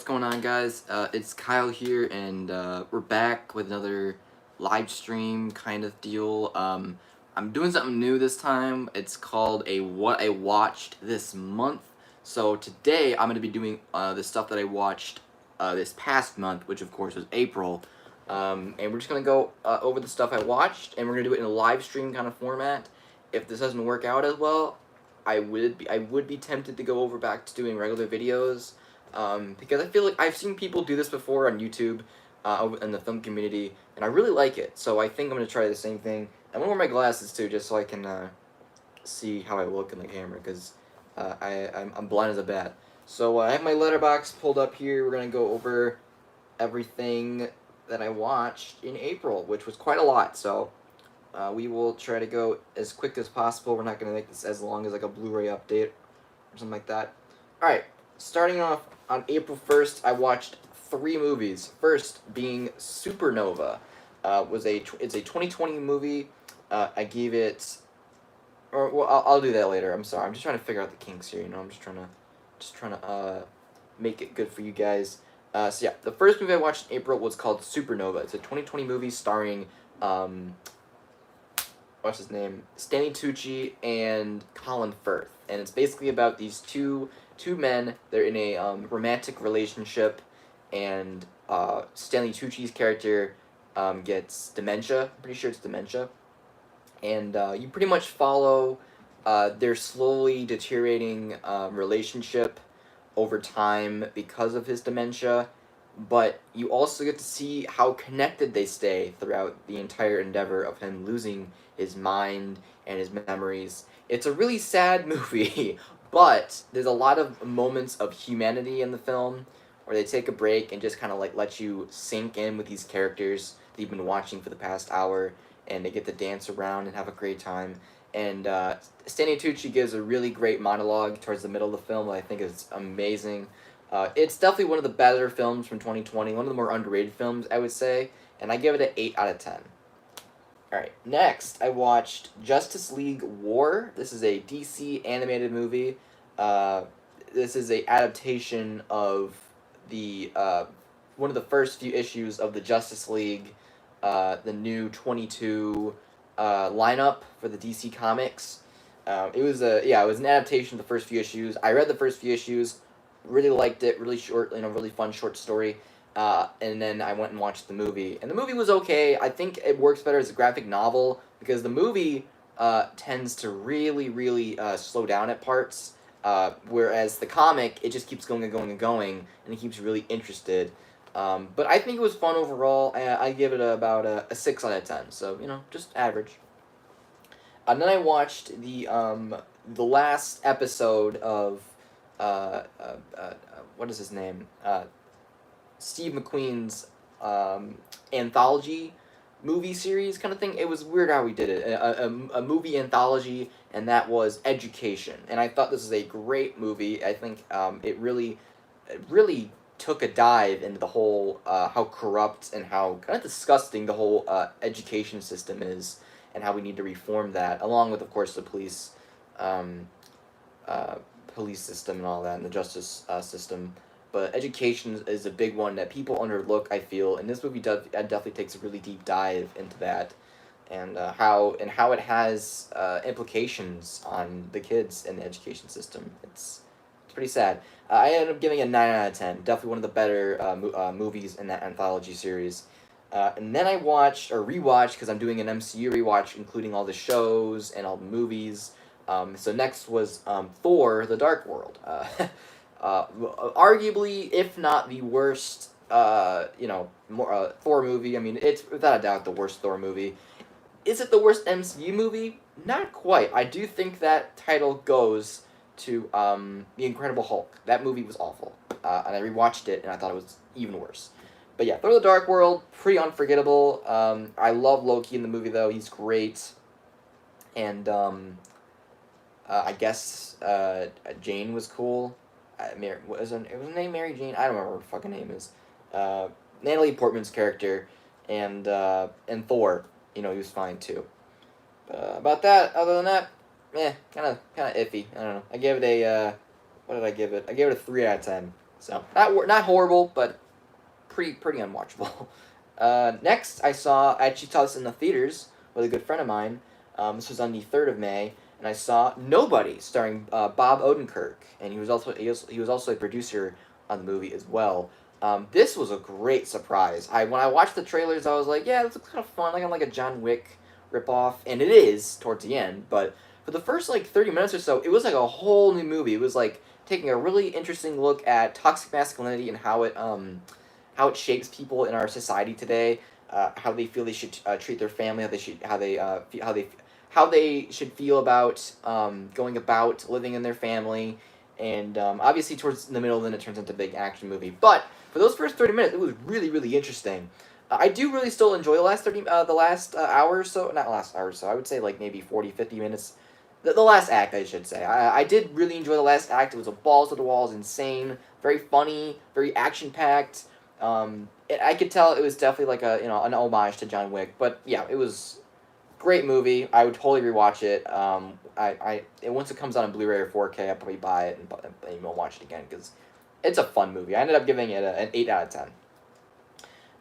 going on, guys? It's Kyle here, and we're back with another live stream kind of deal. I'm doing something new this time. It's called a What I Watched This Month. So today I'm going to be doing the stuff that I watched this past month, which of course was April. And we're just going to go over the stuff I watched, and we're going to do it in a live stream kind of format. If this doesn't work out as well, I would be tempted to go over back to doing regular videos. Because I feel like I've seen people do this before on YouTube, in the film community, and I really like it. So I think I'm gonna try the same thing. I'm gonna wear my glasses too, just so I can see how I look in the camera, because I'm blind as a bat. So I have my letterbox pulled up here. We're gonna go over everything that I watched in April, which was quite a lot. So we will try to go as quick as possible. We're not gonna make this as long as like a Blu-ray update or something like that. All right. Starting off on April 1st, I watched 3 movies. First being Supernova. It's a 2020 movie. I gave it, or well, I'll do that later. I'm sorry. I'm just trying to figure out the kinks here. You know, I'm just trying to make it good for you guys. So yeah, the first movie I watched in April was called Supernova. It's a 2020 movie starring what's his name? Stanley Tucci and Colin Firth, and it's basically about these two men. They're in a romantic relationship, and Stanley Tucci's character gets dementia. I'm pretty sure it's dementia, and you pretty much follow their slowly deteriorating relationship over time because of his dementia. But you also get to see how connected they stay throughout the entire endeavor of him losing his mind and his memories. It's a really sad movie, but there's a lot of moments of humanity in the film where they take a break and just kind of like let you sink in with these characters that you've been watching for the past hour, and they get to dance around and have a great time. And Stanley Tucci gives a really great monologue towards the middle of the film that I think is amazing. It's definitely one of the better films from 2020, one of the more underrated films, I would say, and I give it an 8 out of 10. Alright, next, I watched Justice League War. This is a DC animated movie. This is a adaptation of the one of the first few issues of the Justice League, the new 22 lineup for the DC Comics. It was an adaptation of the first few issues. I read the first few issues, really liked it, really short, really fun short story. And then I went and watched the movie, and the movie was okay. I think it works better as a graphic novel, because the movie tends to really slow down at parts, whereas the comic, it just keeps going and going and going, and it keeps you really interested. But I think it was fun overall. I give it about a 6 out of 10, so just average. And then I watched the last episode of what is his name? Steve McQueen's anthology movie series kind of thing. It was weird how we did it. A movie anthology, and that was Education. And I thought this was a great movie. I think it really took a dive into the whole how corrupt and how kind of disgusting the whole education system is, and how we need to reform that, along with, of course, the police police system and all that, and the justice system. But education is a big one that people underlook, I feel, and this movie definitely takes a really deep dive into that, and how it has implications on the kids in the education system. It's pretty sad. I ended up giving it a 9 out of 10. Definitely one of the better movies in that anthology series. And then I watched, or rewatched, because I'm doing an MCU rewatch, including all the shows and all the movies. So next was Thor: The Dark World. Arguably, if not the worst, Thor movie. I mean, it's without a doubt the worst Thor movie. Is it the worst MCU movie? Not quite. I do think that title goes to The Incredible Hulk. That movie was awful, and I rewatched it, and I thought it was even worse. But yeah, Thor: The Dark World, pretty unforgettable. I love Loki in the movie, though. He's great. And I guess Jane was cool. Was her name Mary Jane? I don't remember what her fucking name is. Natalie Portman's character, and Thor, he was fine too. About that, other than that, kind of iffy. I don't know. I gave it a what did I give it? I gave it a 3 out of 10. So not horrible, but pretty unwatchable. Next, I actually saw this in the theaters with a good friend of mine. This was on the 3rd of May, and I saw Nobody, starring Bob Odenkirk, and he was also a producer on the movie as well. This was a great surprise. When I watched the trailers, I was like, yeah, this looks kind of fun, like a John Wick ripoff, and it is towards the end. But for the first 30 minutes or so, it was like a whole new movie. It was like taking a really interesting look at toxic masculinity and how it shapes people in our society today, how they feel they should treat their family, how they should feel about going about living in their family, and obviously towards the middle, then it turns into a big action movie. But for those first 30 minutes, it was really interesting. I do really still enjoy the last hour or so, not last hour or so. I would say maybe 40-50 minutes. The last act, I should say. I did really enjoy the last act. It was a balls to the walls, insane, very funny, very action packed. I could tell it was definitely an homage to John Wick, but yeah, it was great movie. I would totally rewatch it. Once it comes out on Blu-ray or 4K, I'll probably buy it and watch it again because it's a fun movie. I ended up giving it an 8 out of 10.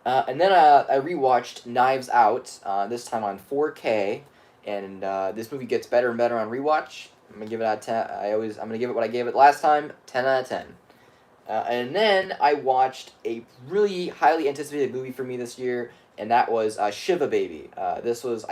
And then I rewatched Knives Out, this time on 4K, and this movie gets better and better on rewatch. I'm gonna give it out of 10. I'm gonna give it what I gave it last time, 10 out of 10. And then I watched a really highly anticipated movie for me this year, and that was Shiva Baby. I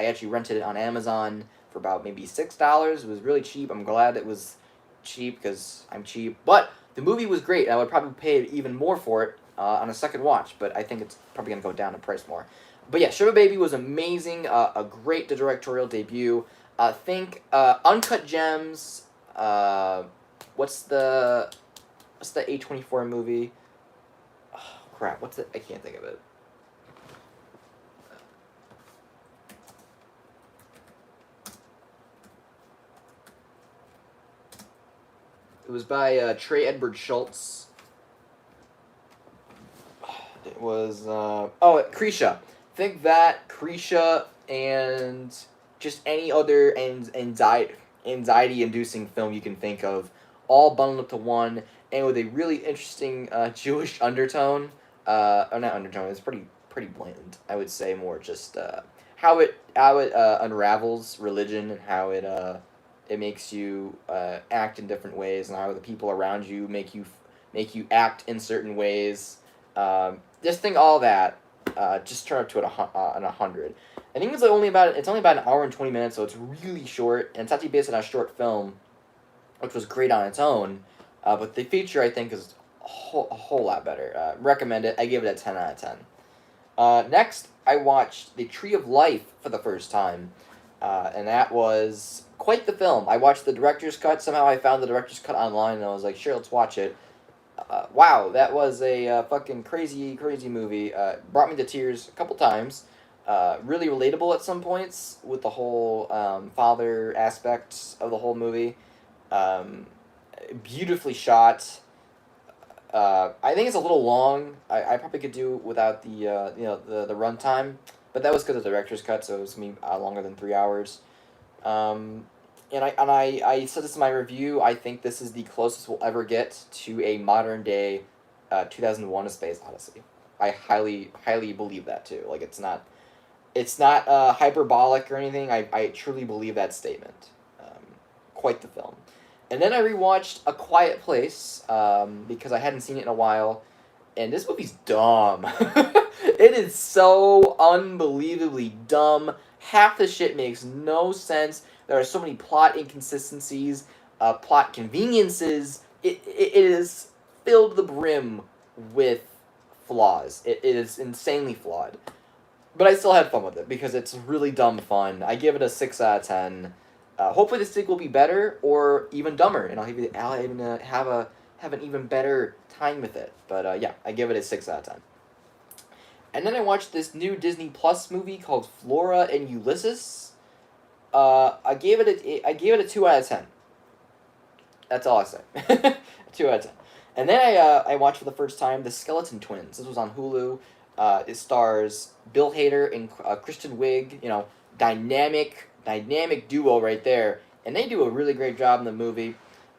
actually rented it on Amazon for about maybe $6. It was really cheap. I'm glad it was cheap because I'm cheap. But the movie was great, and I would probably pay even more for it on a second watch, but I think it's probably going to go down in price more. But yeah, Shiva Baby was amazing, a great directorial debut. Think Uncut Gems, what's the A24 movie? Oh, crap, what's it? I can't think of it. It was by Trey Edward Schultz. It was Krisha. Think that Krisha and just any other anxiety-inducing film you can think of, all bundled up to one, and with a really interesting Jewish undertone. Or not undertone. It's pretty blatant. I would say more just how it unravels religion and how it makes you act in different ways, and how the people around you make you act in certain ways. Just think all that. Just turn up to it on 100. I think it's only about an hour and 20 minutes, so it's really short, and it's actually based on a short film, which was great on its own. But the feature I think is a whole lot better. Recommend it. I give it a 10 out of 10. Next, I watched The Tree of Life for the first time, and that was quite the film. I watched the director's cut. Somehow I found the director's cut online, and I was like, sure, let's watch it. Wow, that was a fucking crazy movie. Brought me to tears a couple times. Really relatable at some points with the whole father aspect of the whole movie. Beautifully shot. I think it's a little long. I probably could do without the runtime, but that was because of the director's cut, so it was longer than 3 hours. And I said this in my review. I think this is the closest we'll ever get to a modern day 2001: A Space Odyssey. I highly believe that too. It's not hyperbolic or anything. I truly believe that statement. Quite the film. And then I rewatched A Quiet Place because I hadn't seen it in a while, and this movie's dumb. It is so unbelievably dumb. Half the shit makes no sense. There are so many plot inconsistencies, plot conveniences. It is filled to the brim with flaws. It is insanely flawed. But I still had fun with it because it's really dumb fun. I give it a 6 out of 10. Hopefully the sequel will be better or even dumber, and I'll even have an even better time with it. But yeah, I give it a 6 out of 10. And then I watched this new Disney Plus movie called Flora and Ulysses. I gave it a 2 out of 10. That's all I say. 2 out of 10. And then I watched for the first time The Skeleton Twins. This was on Hulu. It stars Bill Hader and Kristen Wiig. Dynamic duo right there, and they do a really great job in the movie.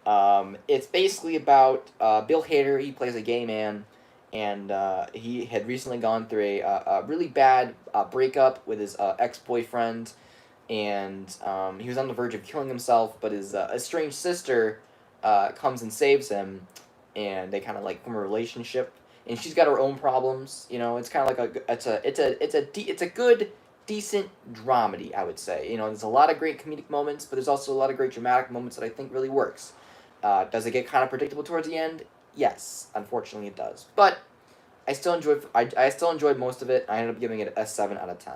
It's basically about Bill Hader. He plays a gay man, and he had recently gone through a really bad breakup with his ex boyfriend, and he was on the verge of killing himself. But his estranged sister comes and saves him, and they kind of like form a relationship. And she's got her own problems. You know, it's kind of like it's a good decent dramedy, I would say. You know, there's a lot of great comedic moments, but there's also a lot of great dramatic moments that I think really works. Does it get kind of predictable towards the end? Yes, unfortunately it does. But I still enjoyed most of it. I ended up giving it a 7 out of 10.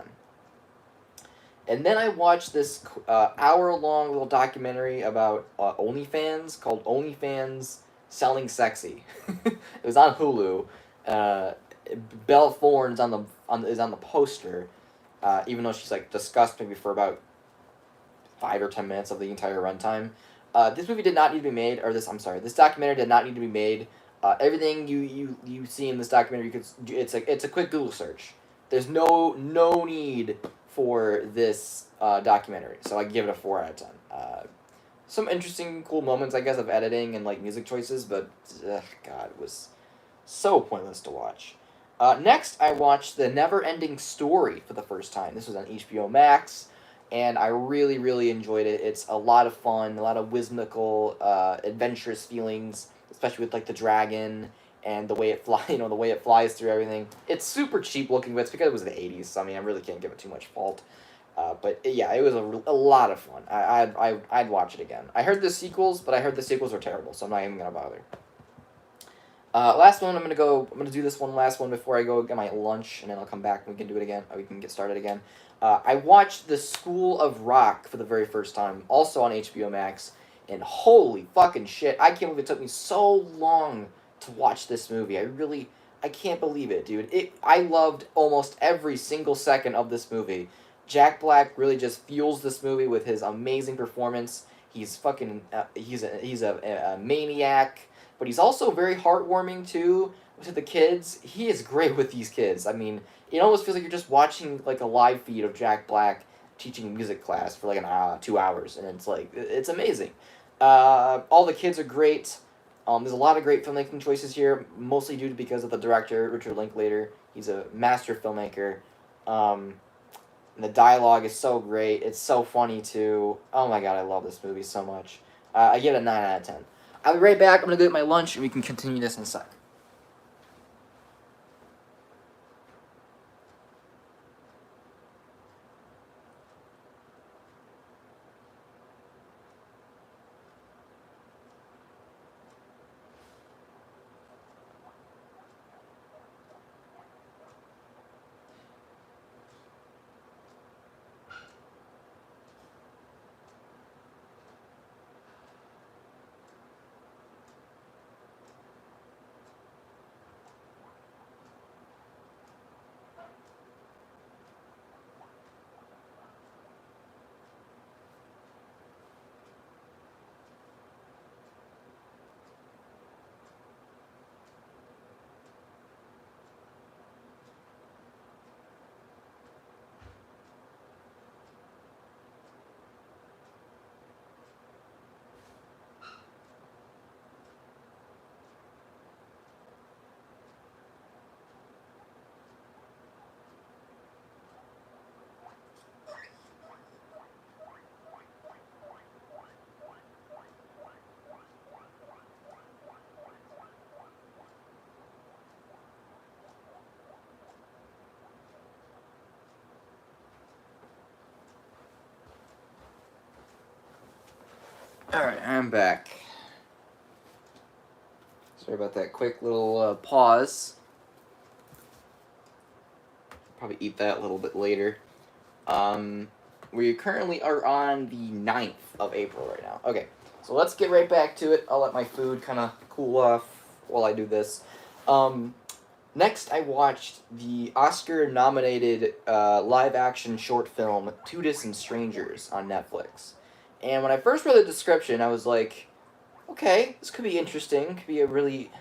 And then I watched this hour-long little documentary about OnlyFans called OnlyFans Selling Sexy. It was on Hulu. Uh, Belle Thorne is on the poster, even though she's like discussed maybe for about 5 or 10 minutes of the entire runtime. This movie did not need to be made, or this documentary did not need to be made. Everything you see in this documentary, it's a quick Google search. There's no need for this documentary, so I give it a 4 out of 10. Some interesting, cool moments, I guess, of editing and like music choices, but God, it was so pointless to watch. Next, I watched The Never Ending Story for the first time. This was on HBO Max, and I really, really enjoyed it. It's a lot of fun, a lot of whimsical, adventurous feelings, especially with like the dragon and the way it the way it flies through everything. It's super cheap looking, but it's because it was the '80s. So I mean, I really can't give it too much fault. Yeah, it was a lot of fun. I'd watch it again. I heard the sequels, but I heard the sequels were terrible, so I'm not even gonna bother. Last one, I'm gonna do this one last one before I go get my lunch, and then I'll come back and we can do it again. Or we can get started again. I watched The School of Rock for the very first time, also on HBO Max, and holy fucking shit, I can't believe it took me so long to watch this movie. I can't believe it, dude. I loved almost every single second of this movie. Jack Black really just fuels this movie with his amazing performance. He's fucking, he's a maniac, but he's also very heartwarming too to the kids. He is great with these kids. I mean, it almost feels like you're just watching like a live feed of Jack Black teaching music class for like 2 hours, and it's like it's amazing. All the kids are great. There's a lot of great filmmaking choices here, mostly due to because of the director Richard Linklater. He's a master filmmaker. Um, and the dialogue is so great. It's so funny too. Oh my god, I love this movie so much. I give it a 9 out of 10. I'll be right back. I'm gonna go get my lunch, and we can continue this in a sec. All right, I'm back. Sorry about that quick little pause. Probably eat that a little bit later. Um, we currently are on the 9th of April right now. Okay, so let's get right back to it. I'll let my food kind of cool off while I do this. Um, Next, I watched the Oscar-nominated live-action short film Two Distant Strangers on Netflix. And when I first read the description, I was like, okay, this could be interesting. Could be a really...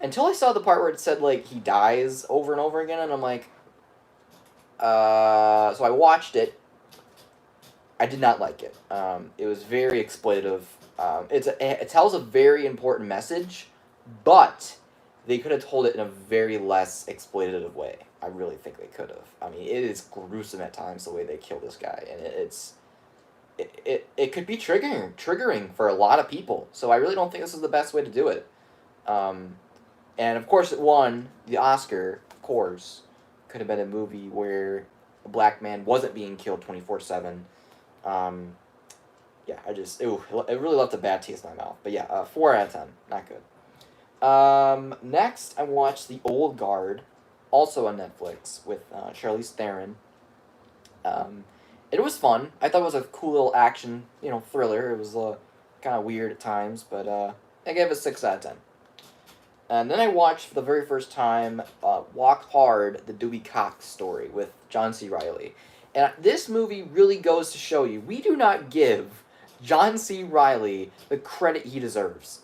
Until I saw the part where it said, like, he dies over and over again, and I'm like, so I watched it. I did not like it. It was very exploitative. It tells a very important message, but they could have told it in a very less exploitative way. I really think they could have. I mean, it is gruesome at times the way they kill this guy, and it could be triggering for a lot of people. So I really don't think this is the best way to do it. Um, and of course, it won the Oscar. Of course, could have been a movie where a black man wasn't being killed 24/7. Um, yeah, it really left a bad taste in my mouth. But yeah, 4 out of 10, not good. Next, I watched The Old Guard, also on Netflix, with Charlize Theron. Um, it was fun. I thought it was a cool little action, thriller. It was kind of weird at times, but I gave it a 6 out of 10. And then I watched for the very first time Walk Hard, the Dewey Cox story with John C. Reilly. And this movie really goes to show you, we do not give John C. Reilly the credit he deserves.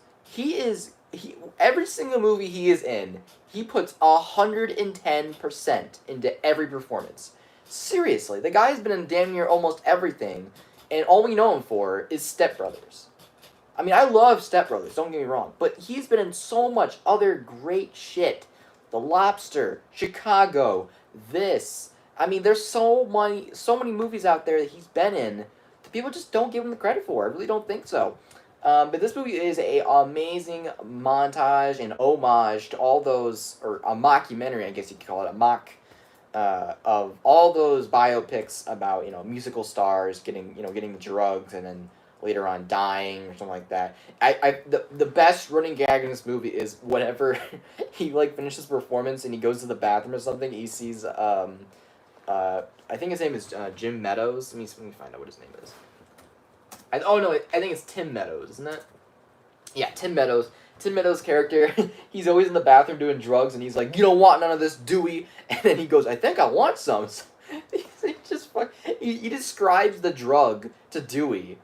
Every single movie he is in, he puts 110% into every performance. Seriously, the guy's been in damn near almost everything, and all we know him for is Step Brothers. I mean, I love Step Brothers, don't get me wrong, but he's been in so much other great shit. The Lobster, Chicago, this. I mean, there's so many movies out there that he's been in that people just don't give him the credit for. I really don't think so. But this movie is a amazing montage and homage to all those, or a mockumentary, I guess you could call it, a mock of all those biopics about musical stars getting the drugs and then later on dying or something like that. The best running gag in this movie is whenever he finishes performance and he goes to the bathroom or something, he sees I think his name is Jim Meadows. Let me find out what his name is. I think it's Tim Meadows, isn't it? Yeah, Tim Meadows. Tim Meadows' character, he's always in the bathroom doing drugs, and he's like, "You don't want none of this, Dewey." And then he goes, "I think I want some." So he describes the drug to Dewey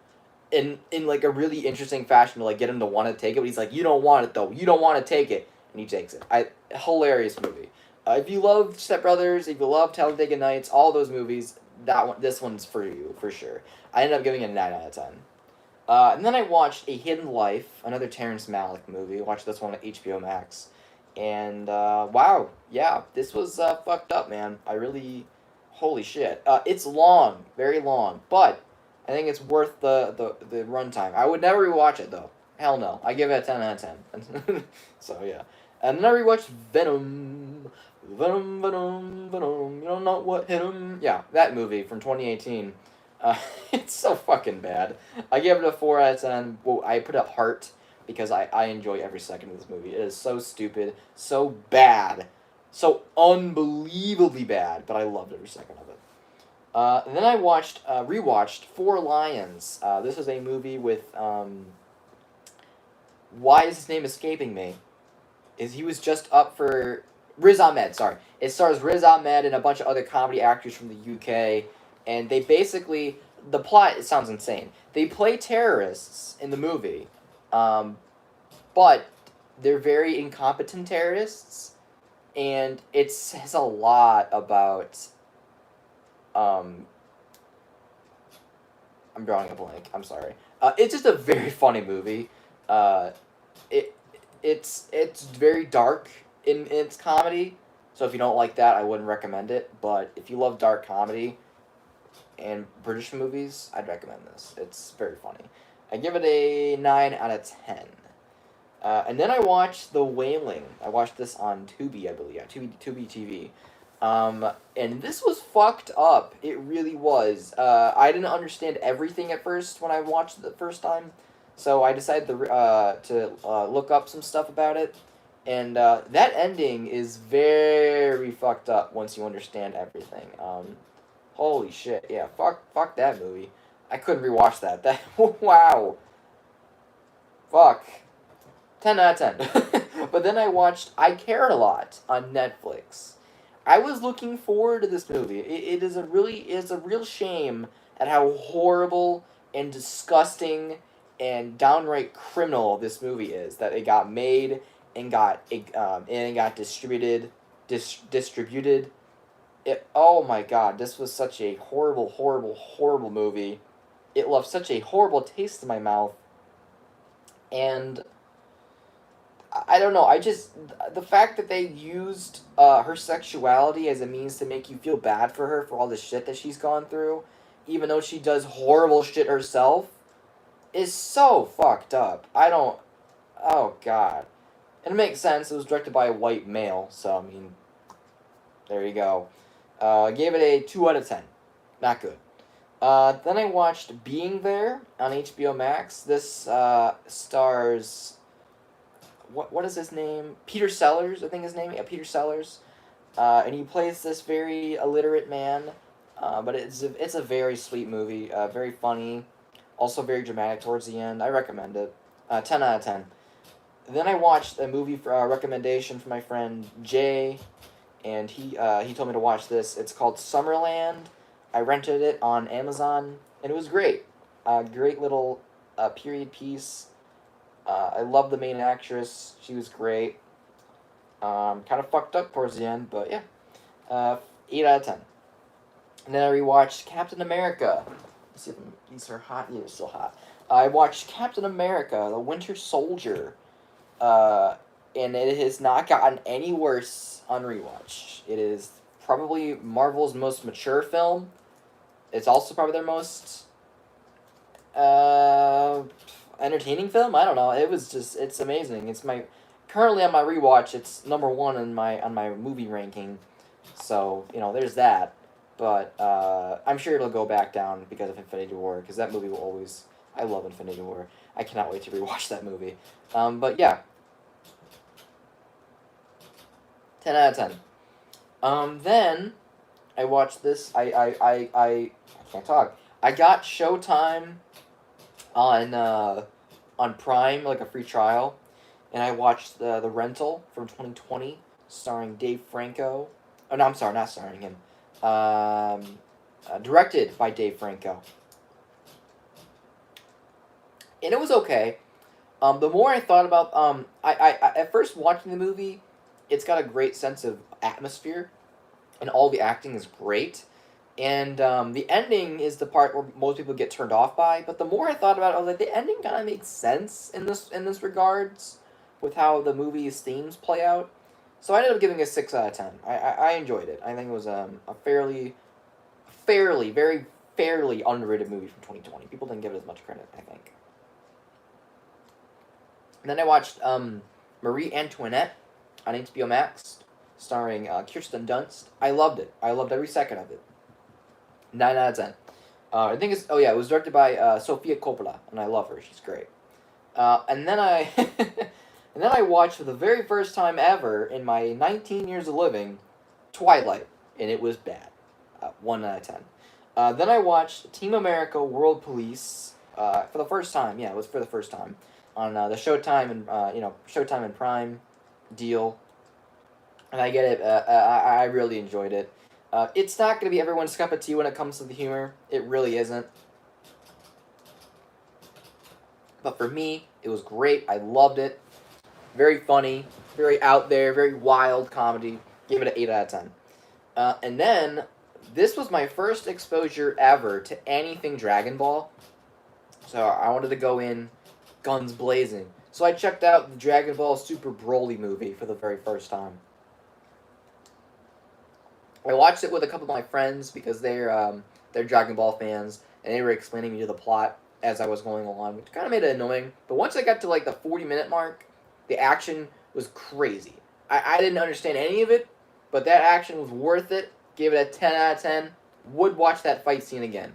in a really interesting fashion to get him to want to take it. But he's like, "You don't want it though. You don't want to take it," and he takes it. Hilarious movie. If you love Step Brothers, if you love Talladega Nights, all those movies, this one's for you for sure. I ended up giving it a 9 out of 10. And then I watched A Hidden Life, another Terrence Malick movie. I watched this one on HBO Max. And, wow, yeah, this was fucked up, man. Holy shit. It's long, very long, but I think it's worth the runtime. I would never rewatch it, though. Hell no. I give it a 10 out of 10. So, yeah. And then I rewatched Venom. Venom. You don't know what hit him? Yeah, that movie from 2018. It's so fucking bad. I give it a 4 out of 10. Well, I put a heart because I enjoy every second of this movie. It is so stupid, so bad, so unbelievably bad, but I loved every second of it. And then I rewatched Four Lions. This is a movie with, why is his name escaping me? He was just up for Riz Ahmed, sorry. It stars Riz Ahmed and a bunch of other comedy actors from the UK. And they basically, the plot, it sounds insane. They play terrorists in the movie, but they're very incompetent terrorists, and it says a lot about, I'm drawing a blank, I'm sorry. It's just a very funny movie. It's very dark in its comedy, so if you don't like that, I wouldn't recommend it, but if you love dark comedy and British movies, I'd recommend this. It's very funny. I give it a 9 out of 10. And then I watched The Wailing. I watched this on Tubi, I believe. Yeah, Tubi TV. And this was fucked up. It really was. I didn't understand everything at first when I watched it the first time, so I decided to look up some stuff about it. And that ending is very fucked up once you understand everything. Holy shit, yeah, fuck that movie. I couldn't rewatch that. Wow. Fuck. 10 out of 10. But then I watched I Cared a Lot on Netflix. I was looking forward to this movie. It is a real shame at how horrible and disgusting and downright criminal this movie is, that it got made and got distributed. Oh my god, this was such a horrible movie. It left such a horrible taste in my mouth. And I don't know. The fact that they used her sexuality as a means to make you feel bad for her for all the shit that she's gone through, even though she does horrible shit herself, is so fucked up. I don't. Oh god. And it makes sense. It was directed by a white male, so I mean, there you go. I gave it a 2 out of 10. Not good. Then I watched Being There on HBO Max. This stars. What is his name? Peter Sellers, I think his name. Yeah, Peter Sellers. And he plays this very illiterate man. But it's a very sweet movie. Very funny. Also very dramatic towards the end. I recommend it. 10 out of 10. Then I watched a movie for recommendation from my friend Jay, and he told me to watch this. It's called Summerland. I rented it on Amazon, and it was great. Great little period piece. I love the main actress. She was great. Kind of fucked up towards the end, but yeah. 8 out of 10. And then I rewatched Captain America. Let's see if these are hot. Yeah, they're still hot. I watched Captain America, The Winter Soldier. And it has not gotten any worse on rewatch. It is probably Marvel's most mature film. It's also probably their most entertaining film. I don't know. It's amazing. It's currently on my rewatch. It's number 1 on my movie ranking. So there's that. But I'm sure it'll go back down because of Infinity War. Because that movie will always. I love Infinity War. I cannot wait to rewatch that movie. But yeah. 10 out of 10. Then I watched this. I can't talk. I got Showtime on Prime, like a free trial, and I watched the Rental from 2020, starring Dave Franco. Oh no, I'm sorry, not starring him. Directed by Dave Franco. And it was okay. The more I thought about, I at first watching the movie, it's got a great sense of atmosphere, and all the acting is great. And the ending is the part where most people get turned off by. But the more I thought about it, I was like, the ending kind of makes sense in this regards, with how the movie's themes play out. So I ended up giving it a 6 out of 10. I enjoyed it. I think it was a fairly, very fairly underrated movie from 2020. People didn't give it as much credit, I think. And then I watched Marie Antoinette on HBO Max, starring Kirsten Dunst. I loved it. I loved every second of it. 9 out of 10. I think it's... Oh, yeah, it was directed by Sofia Coppola, and I love her. She's great. And then I... and then I watched, for the very first time ever in my 19 years of living, Twilight, and it was bad. 1 out of 10. Then I watched Team America World Police for the first time. Yeah, it was for the first time. On the Showtime and Showtime and Prime deal, and I get it. I really enjoyed it. It's not gonna be everyone's cup of tea when it comes to the humor. It really isn't. But for me, it was great. I loved it. Very funny, very out there, very wild comedy. Gave it an 8 out of 10. And then this was my first exposure ever to anything Dragon Ball. So I wanted to go in guns blazing. So I checked out the Dragon Ball Super Broly movie for the very first time. I watched it with a couple of my friends because they're Dragon Ball fans, and they were explaining me to the plot as I was going along, which kind of made it annoying. But once I got to like the 40-minute mark, the action was crazy. I didn't understand any of it, but that action was worth it. Gave it a 10 out of 10. Would watch that fight scene again.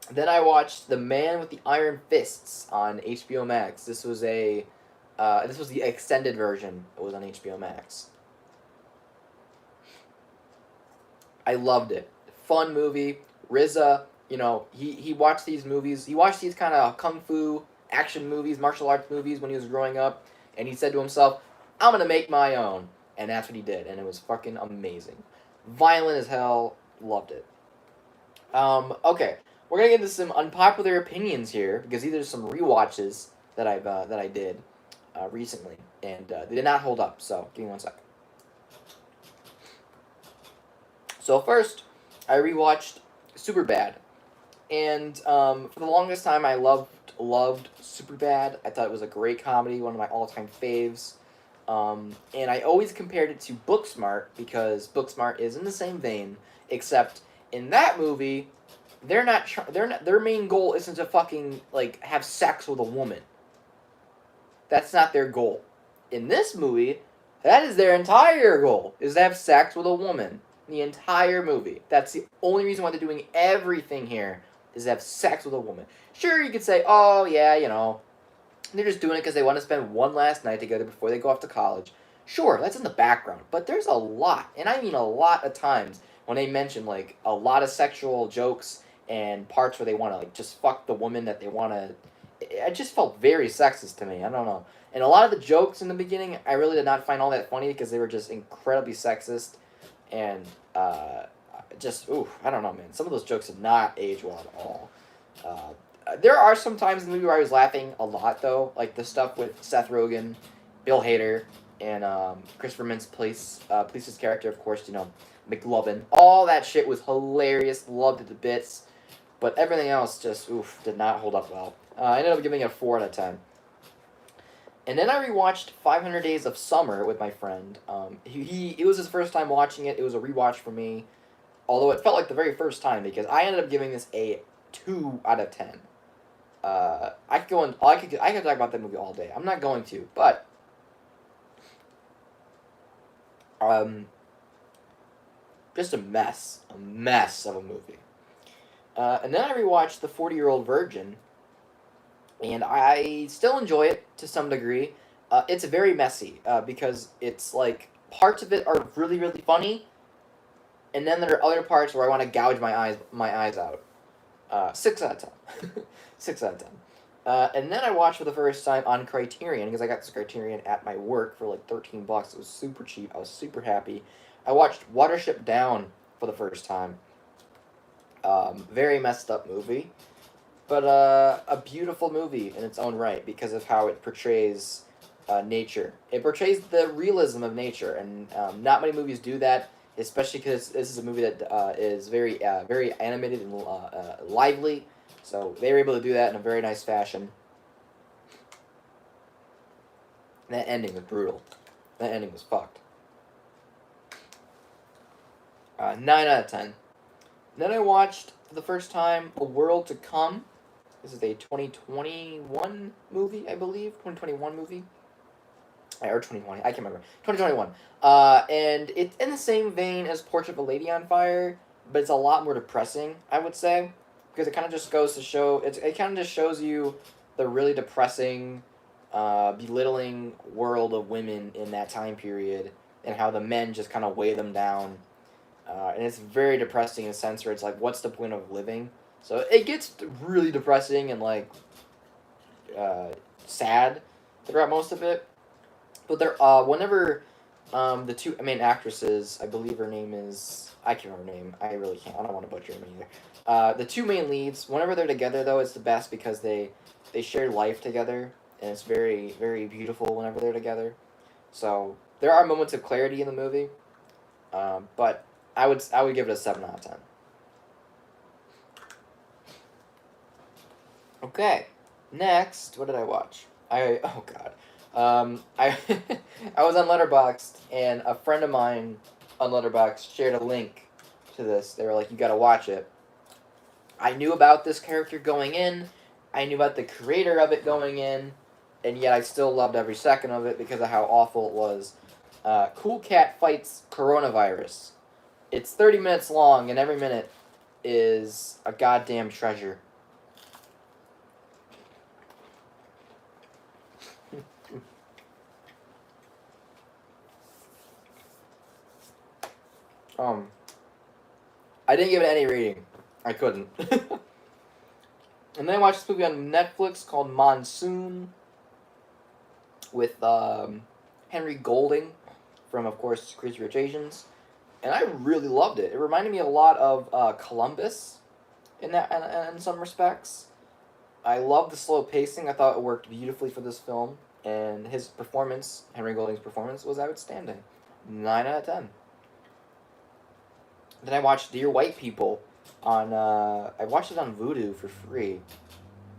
Then I watched The Man with the Iron Fists on HBO Max. This was the extended version. It was on HBO Max. I loved it. Fun movie. RZA, he watched these movies. He watched these kind of kung fu action movies, martial arts movies when he was growing up, and he said to himself, "I'm gonna make my own," and that's what he did, and it was fucking amazing. Violent as hell. Loved it. Okay. We're gonna get into some unpopular opinions here because these are some rewatches that I did recently, and they did not hold up. So give me 1 second. So first, I rewatched Superbad, and for the longest time I loved loved Superbad. I thought it was a great comedy, one of my all-time faves. And I always compared it to Booksmart because Booksmart is in the same vein, except in that movie, their main goal isn't to fucking like have sex with a woman. That's not their goal. In this movie, that is their entire goal, is to have sex with a woman. The entire movie. That's the only reason why they're doing everything here, is to have sex with a woman. Sure, you could say, oh, yeah, you know, they're just doing it because they want to spend one last night together before they go off to college. Sure, that's in the background. But there's a lot, and I mean a lot of times, when they mention, like, a lot of sexual jokes and parts where they want to, like, just fuck the woman that they want to... It just felt very sexist to me. I don't know. And a lot of the jokes in the beginning, I really did not find all that funny because they were just incredibly sexist. And just, ooh, I don't know, man. Some of those jokes did not age well at all. There are some times in the movie where I was laughing a lot, though. Like the stuff with Seth Rogen, Bill Hader, and Christopher Mintz-Plaisse's character, of course, you know, McLovin. All that shit was hilarious. Loved it to bits. But everything else just, oof, did not hold up well. I ended up giving it a 4 out of 10. And then I rewatched 500 Days of Summer with my friend. It was his first time watching it. It was a rewatch for me. Although it felt like the very first time because I ended up giving this a 2 out of 10. I could go on. I could talk about that movie all day. I'm not going to, but just a mess of a movie. And then I rewatched The 40-Year-Old Virgin, and I still enjoy it to some degree. It's very messy because it's like parts of it are really really funny, and then there are other parts where I want to gouge my eyes out. 6 out of 10. 6 out of 10. And then I watched for the first time on Criterion, because I got this Criterion at my work for like $13. It was super cheap. I was super happy. I watched Watership Down for the first time. Very messed up movie. But a beautiful movie in its own right because of how it portrays nature. It portrays the realism of nature, and not many movies do that, especially because this is a movie that is very animated and lively. So they were able to do that in a very nice fashion. That ending was brutal. That ending was fucked. 9 out of 10. Then I watched, for the first time, A World to Come. This is a 2021 movie, I believe. 2021 movie. Or 2020, I can't remember. 2021. And it's in the same vein as Portrait of a Lady on Fire, but it's a lot more depressing, I would say. Because it kind of just goes to show, it kind of just shows you the really depressing, belittling world of women in that time period, and how the men just kind of weigh them down. And it's very depressing in a sense where it's like, what's the point of living? So it gets really depressing and like sad throughout most of it. But there, whenever the two main actresses, I believe her name is, I can't remember her name. I really can't. I don't want to butcher her name either. The two main leads, whenever they're together though, it's the best because they share life together, and it's very very beautiful whenever they're together. So there are moments of clarity in the movie, but I would give it a 7 out of 10. Okay, next, what did I watch? Oh god. I I was on Letterboxd, and a friend of mine on Letterboxd shared a link to this. They were like, you gotta watch it. I knew about this character going in, I knew about the creator of it going in, and yet I still loved every second of it because of how awful it was. Cool Cat Fights Coronavirus. It's 30 minutes long, and every minute is a goddamn treasure. I didn't give it any rating. I couldn't. And then I watched this movie on Netflix called Monsoon with Henry Golding from, of course, Crazy Rich Asians. And I really loved it. It reminded me a lot of Columbus in some respects. I loved the slow pacing. I thought it worked beautifully for this film. And his performance, Henry Golding's performance, was outstanding. 9 out of 10. Then I watched Dear White People on, I watched it on Vudu for free.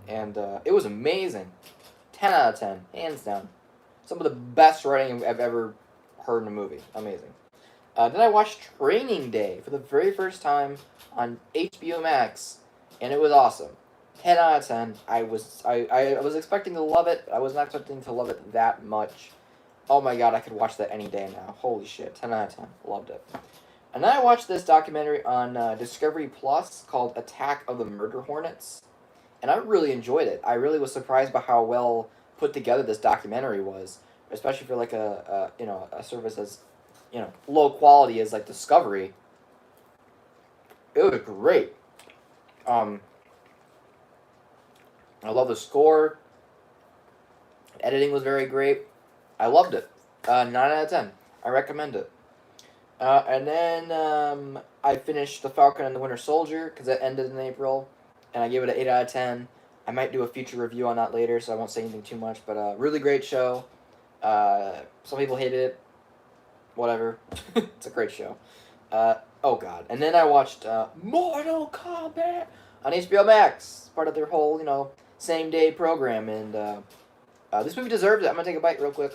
and it was amazing. 10 out of 10, hands down. Some of the best writing I've ever heard in a movie. Amazing. Then I watched Training Day for the very first time on HBO Max, and it was awesome. 10 out of 10. I was expecting to love it. But I was not expecting to love it that much. Oh my god, I could watch that any day now. Holy shit, 10 out of 10. Loved it. And then I watched this documentary on Discovery Plus called Attack of the Murder Hornets, and I really enjoyed it. I really was surprised by how well put together this documentary was, especially for like a service as low quality as like Discovery. It was great. Um, I love the score. Editing was very great. I loved it. 9 out of 10. I recommend it. And then I finished The Falcon and the Winter Soldier because it ended in April, and I gave it an 8 out of 10. I might do a future review on that later, so I won't say anything too much. But really great show. Some people hated it. Whatever. It's a great show. Oh god. And then I watched Mortal Kombat on HBO Max, part of their whole same day program, and this movie deserves it. I'm gonna take a bite real quick.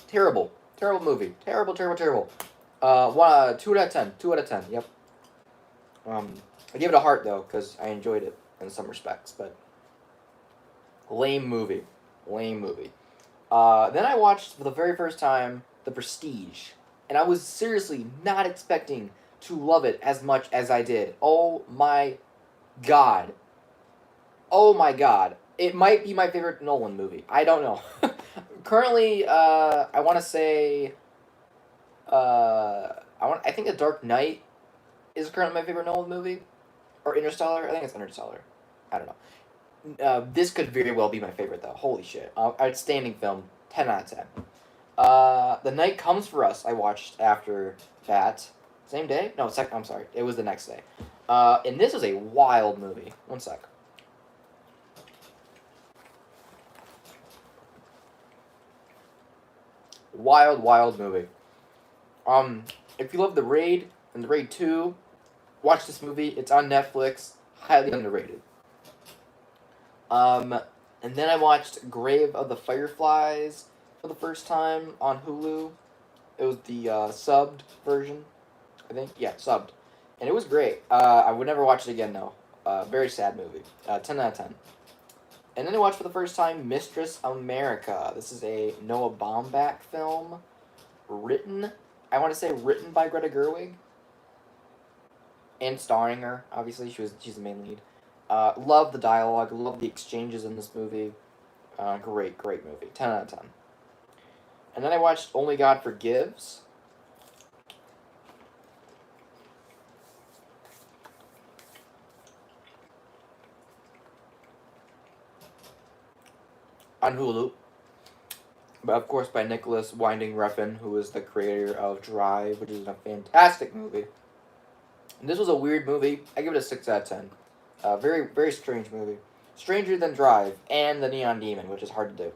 Terrible movie. Terrible. 2 out of 10. 2 out of 10. Yep. I gave it a heart though because I enjoyed it in some respects, but lame movie. Then I watched for the very first time The Prestige, and I was seriously not expecting to love it as much as I did. Oh my god. It might be my favorite Nolan movie. I don't know. Currently, I want to say, I think The Dark Knight is currently my favorite Nolan movie, or Interstellar. I think it's Interstellar. I don't know. This could very well be my favorite though. Holy shit! Outstanding film. 10 out of 10. The Night Comes for Us. I watched after that. Same day? No, second. I'm sorry. It was the next day. And this was a wild movie. One sec. Wild movie. If you love The Raid and The Raid 2, watch this movie. It's on Netflix. Highly underrated. And then I watched Grave of the Fireflies for the first time on Hulu. It was the subbed version, I think. Yeah, subbed. And it was great. I would never watch it again, though. Very sad movie. 10 out of 10. And then I watched for the first time Mistress America. This is a Noah Baumbach film. Written by Greta Gerwig. And starring her, obviously. She's the main lead. Love the dialogue. Love the exchanges in this movie. Great movie. 10 out of 10. And then I watched Only God Forgives. On Hulu. But of course by Nicholas Winding Refn, who is the creator of Drive, which is a fantastic movie. And this was a weird movie. I give it a 6 out of 10. Very strange movie. Stranger than Drive and The Neon Demon, which is hard to do.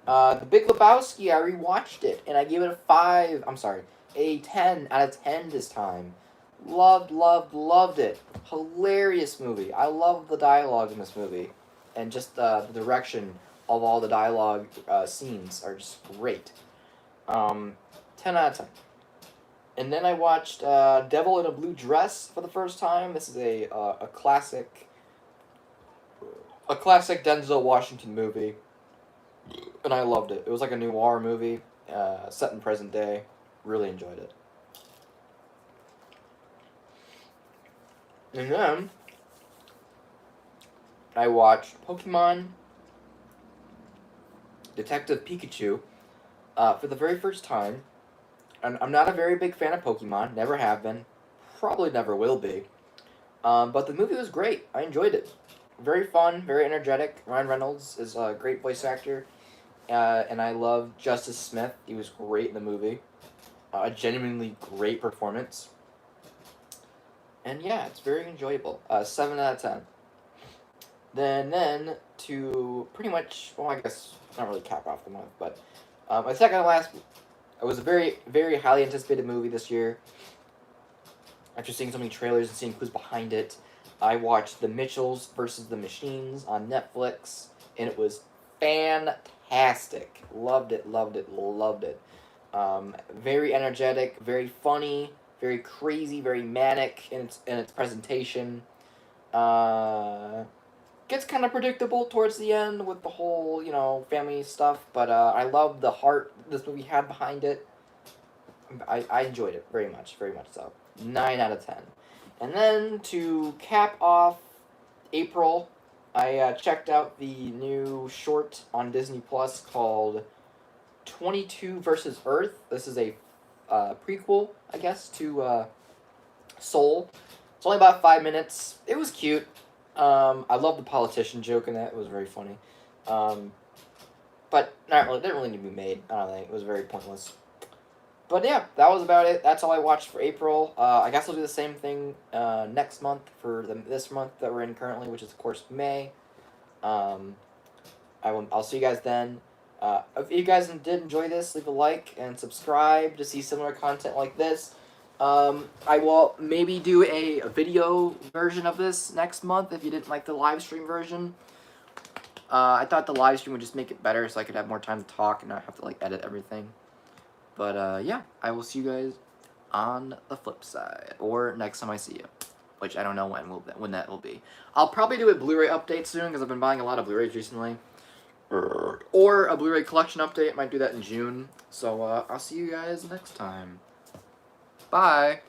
The Big Lebowski, I rewatched it, and I gave it a 10 out of 10 this time. Loved it. Hilarious movie. I love the dialogue in this movie. And just the direction of all the dialogue scenes are just great. 10 out of 10. And then I watched Devil in a Blue Dress for the first time. This is a classic Denzel Washington movie, and I loved it. It was like a noir movie set in present day. Really enjoyed it. And then I watched Pokemon Detective Pikachu for the very first time. And I'm not a very big fan of Pokemon. Never have been. Probably never will be. But the movie was great. I enjoyed it. Very fun, very energetic. Ryan Reynolds is a great voice actor. And I love Justice Smith. He was great in the movie. A genuinely great performance. And yeah, it's very enjoyable. 7 out of 10. Then to pretty much, well, I guess not really cap off the month, but my second to last, it was a very, very highly anticipated movie this year. after seeing so many trailers and seeing who's behind it, I watched The Mitchells versus the Machines on Netflix, and it was fantastic. Loved it, loved it, loved it. Very energetic, very funny, very crazy, very manic in its presentation. Gets kind of predictable towards the end with the whole, family stuff, but I love the heart this movie had behind it. I enjoyed it very much so. 9 out of 10. And then to cap off April, I checked out the new short on Disney Plus called 22 versus Earth. This is a prequel, I guess, to Soul. It's only about 5 minutes. It was cute. I love the politician joke in that. It was very funny. But it didn't really need to be made. I don't think. It was very pointless. But yeah, that was about it. That's all I watched for April. I guess I'll do the same thing next month for this month that we're in currently, which is, of course, May. I'll see you guys then. If you guys did enjoy this, leave a like and subscribe to see similar content like this. I will maybe do a video version of this next month if you didn't like the live stream version. I thought the live stream would just make it better so I could have more time to talk and not have to edit everything. But yeah, I will see you guys on the flip side, or next time I see you, which I don't know when that will be. I'll probably do a Blu-ray update soon because I've been buying a lot of Blu-rays recently. Or a Blu-ray collection update. Might do that in June. So I'll see you guys next time. Bye.